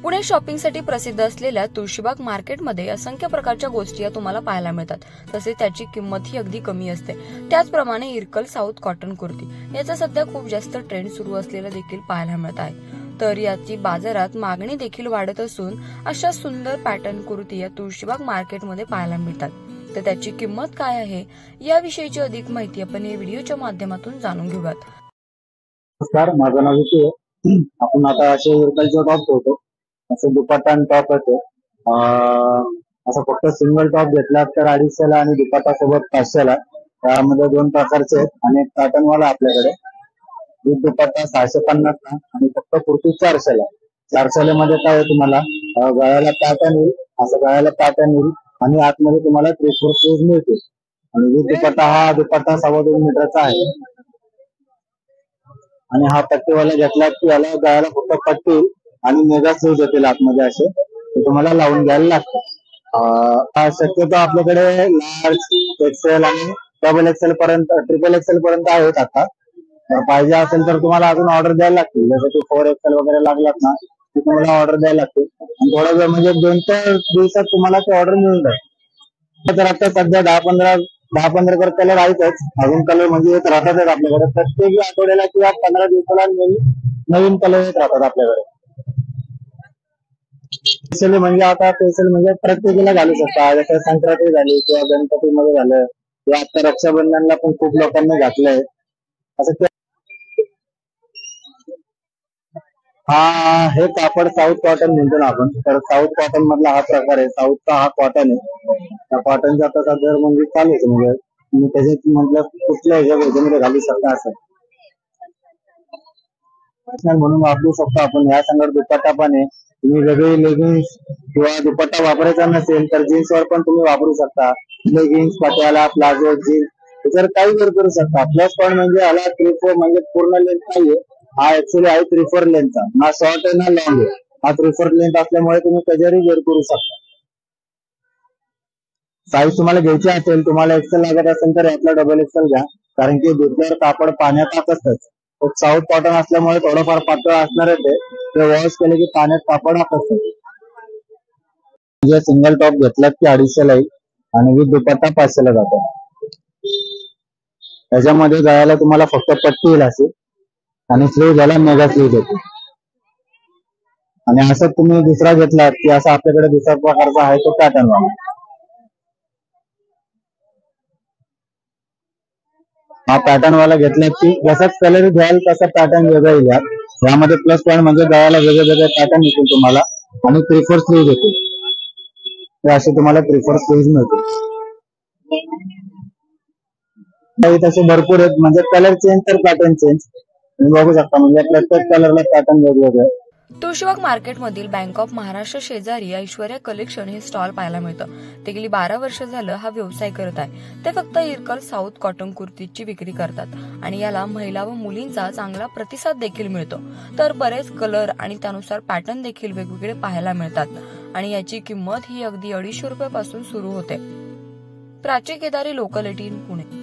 पुणे शॉपिंगसाठी प्रसिद्ध असलेल्या तुळशीबाग मार्केटमध्ये असंख्य प्रकारच्या गोष्टी तुम्हाला पाहायला मिळतात। तसेच त्याची किंमतही अगदी कमी असते। त्याचप्रमाणे इरकल साऊथ कॉटन कुर्ती याचा सध्या खूप जास्त ट्रेंड सुरू असलेला देखील पाहायला मिळत आहे। तर याची बाजारात मागणी देखील वाढत असून अशा सुंदर पॅटर्न कुर्ती या तुळशीबाग मार्केटमध्ये पाहायला मिळतात। तर त्याची किंमत काय आहे याविषयीची अधिक माहिती आपण या व्हिडिओच्या माध्यमातून जाणून घेऊयात। नमस्कार, माझं नाव विकी आहे। आपण आता असे इरकलचे टॉप ठेवतो, असं दुपट्टा आणि टॉप आहे। असं फक्त सिंगल टॉप घेतला तर 250ला आणि दुपट्टा सोबत 500ला। त्यामध्ये दोन प्रकारचे आहेत आणि एक पॅटर्न वाला आपल्याकडे विथ दुपट्टा 650ला आणि फक्त कुर्ती 400ला। 400 मध्ये काय आहे, तुम्हाला गळ्याला पॅटर्न येईल, असं गळ्याला पॅटर्न येईल आणि आतमध्ये तुम्हाला 3/4 स्लीव्ज मिळते आणि विथ दुपट्टा हा दुपट्टा 2.25 मीटरचा आहे। आणि हा पट्टीवाला घेतला की याला गळ्याला फक्त पट्टी आणि मेगा स्लीव्ज येतील आतमध्ये, असे ते तुम्हाला लावून घ्यायला लागतं। शक्यतो आपल्याकडे लार्ज, एक्सेल आणि डबल एक्सेल पर्यंत, ट्रिपल एक्सेल पर्यंत आहेत। आता पाहिजे असेल तर तुम्हाला अजून ऑर्डर द्यायला लागतील, जसं की 4 एक्सेल वगैरे लागलात ना की तुम्हाला ऑर्डर द्यायला लागते आणि थोडा वेळ म्हणजे 2-3 दिवसात तुम्हाला ते ऑर्डर मिळून जाईल। तर आता सध्या 10-15 कलर आहेतच, अजून कलर म्हणजे येत राहतातच आपल्याकडे। प्रत्येक आठवड्याला किंवा 15 दिवसाला नवीन कलर येत राहतात आपल्याकडे। स्पेशली म्हणजे आता स्पेशल म्हणजे प्रत्येकीला घालू शकता, जसं संक्रांती झाली किंवा गणपतीमध्ये झालं किंवा आता रक्षाबंधनला पण खूप लोकांनी घातलंय असं। हे कापड साऊथ कॉटन म्हणतो ना आपण, तर साऊथ कॉटन मधला हा प्रकार आहे। साऊथचा हा कॉटन आहे। त्या कॉटनचा आता सध्या म्हणजे चालू आहे, म्हणजे तुम्ही त्याच्यात म्हटलं कुठल्या ह्याच्यामध्ये घालू शकता असं म्हणून वापरू शकतो आपण। या संदर्भात दुपट्टा पण आहे, तुम्ही वेगळी लेगिन्स किंवा दुपट्टा वापरायचा नसेल तर जीन्सवर पण तुम्ही वापरू शकता। लेगिन्स, पटियाला, प्लाझो, जीन्स त्याच्यावर काही वेअर करू शकता। प्लस पॉईंट म्हणजे याला 3/4 म्हणजे पूर्ण लेंथ नाहीये, हा ऍक्च्युअली आहे 3/4 लेंथचा, ना शॉर्ट आहे ना लॉंग आहे। हा 3/4 लेंथ असल्यामुळे तुम्ही कधीही वेअर करू शकता। साईज तुम्हाला घ्यायची असेल, तुम्हाला एक्सेल लागत असेल तर यातला डबल एक्सेल घ्या, कारण की धुतल्यावर कापड पाण्यात आकसतच। साऊथ कॉटन असल्यामुळे थोडंफार पातळ असणार आहे, ते वॉश केले की पाण्यात कापड आकसत। म्हणजे सिंगल टॉप घेतलात की 250ला येईल आणि विथ दुपट्टा 500ला जातो। त्याच्यामध्ये गळ्याला तुम्हाला फक्त पट्टी येईल अशी आणि स्लीव्ह घ्यायला मेगा स्लीव्ह येते। आणि असं तुम्ही दुसरा घेतलात की असं आपल्याकडे दुसरा प्रकारचा आहे तो पॅटर्न वाला। हा पॅटर्न वाला घेतला की जसाच कलर घ्याल तसा पॅटर्न वेगळा येईल। यामध्ये प्लस पॉईंट म्हणजे गळ्याला वेगळे पॅटर्न येतील तुम्हाला आणि 3/4 स्लीव्ह येतील, ते असे तुम्हाला 3/4 स्लीव्ह मिळतील। तसे भरपूर आहेत, म्हणजे कलर चेंज तर पॅटर्न चेंज तुम्ही बघू शकता, म्हणजे प्रत्येक कलरला पॅटर्न वेगवेगळे। तुळशीबाग मार्केटमधील बँक ऑफ महाराष्ट्र शेजारी ऐश्वर्या कलेक्शन हे स्टॉल पाहायला मिळतं। ते गेली 12 वर्ष झालं हा व्यवसाय करत आहे। ते फक्त इरकल साऊथ कॉटन कुर्तीची विक्री करतात आणि याला महिला व मुलींचा चांगला प्रतिसाद देखील मिळतो। तर बरेच कलर आणि त्यानुसार पॅटर्न देखील वेगवेगळे पाहायला मिळतात आणि याची किंमत ही अगदी 250 रुपयापासून सुरू होते। प्राची केदारी, लोकल 18, पुणे।